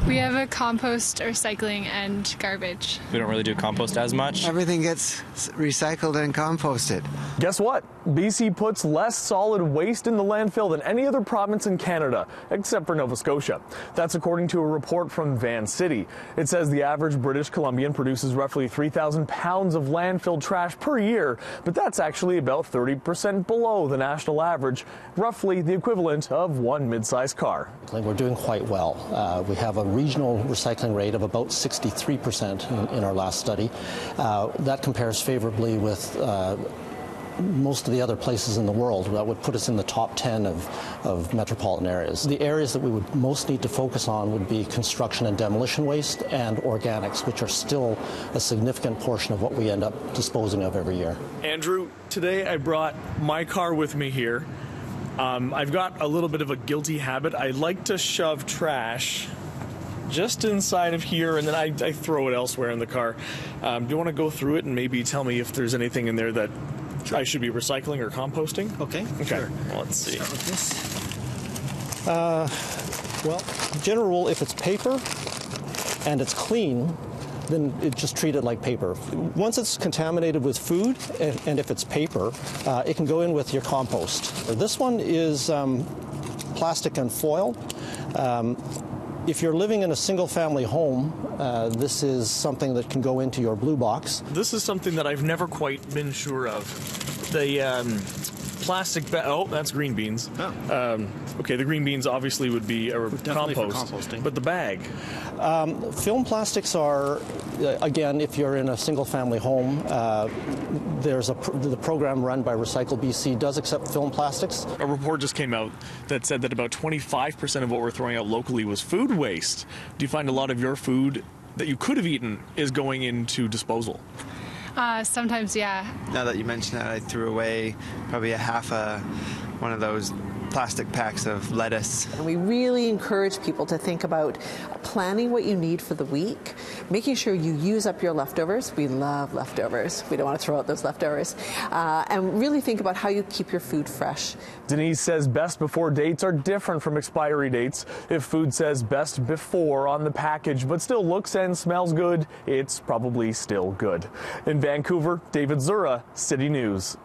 We have a compost, recycling, and garbage. We don't really do compost as much. Everything gets recycled and composted. Guess what? BC puts less solid waste in the landfill than any other province in Canada, except for Nova Scotia. That's according to a report from Van City. It says the average British Columbian produces roughly 3,000 pounds of landfill trash per year, but that's actually about 30% below the national average, roughly the equivalent of one mid-sized car. We're doing quite well. We have a regional recycling rate of about 63% in our last study. That compares favorably with most of the other places in the world. That would put us in the top 10 of metropolitan areas. The areas that we would most need to focus on would be construction and demolition waste and organics, which are still a significant portion of what we end up disposing of every year. Andrew, today I brought my car with me here. I've got a little bit of a guilty habit. I like to shove trash just inside of here, and then I throw it elsewhere in the car. Do you want to go through it and maybe tell me if there's anything in there that I should be recycling or composting? Okay. Sure. Well, let's see. Start with this. Well, general rule, if it's paper and it's clean, then just treat it like paper. Once it's contaminated with food, and if it's paper, it can go in with your compost. This one is plastic and foil. If you're living in a single-family home, this is something that can go into your blue box. This is something that I've never quite been sure of. The plastic bag. Oh, that's green beans. Oh. Okay, the green beans obviously would be a composting. But the bag? Film plastics are, again, if you're in a single-family home, there's the program run by Recycle BC does accept film plastics. A report just came out that said that about 25% of what we're throwing out locally was food waste. Do you find a lot of your food that you could have eaten is going into disposal? Sometimes, yeah. Now that you mention that, I threw away probably one of those plastic packs of lettuce. And we really encourage people to think about planning what you need for the week, making sure you use up your leftovers. We love leftovers. We don't want to throw out those leftovers. And really think about how you keep your food fresh. Denise says best before dates are different from expiry dates. If food says best before on the package but still looks and smells good, it's probably still good. In Vancouver, David Zura, City News.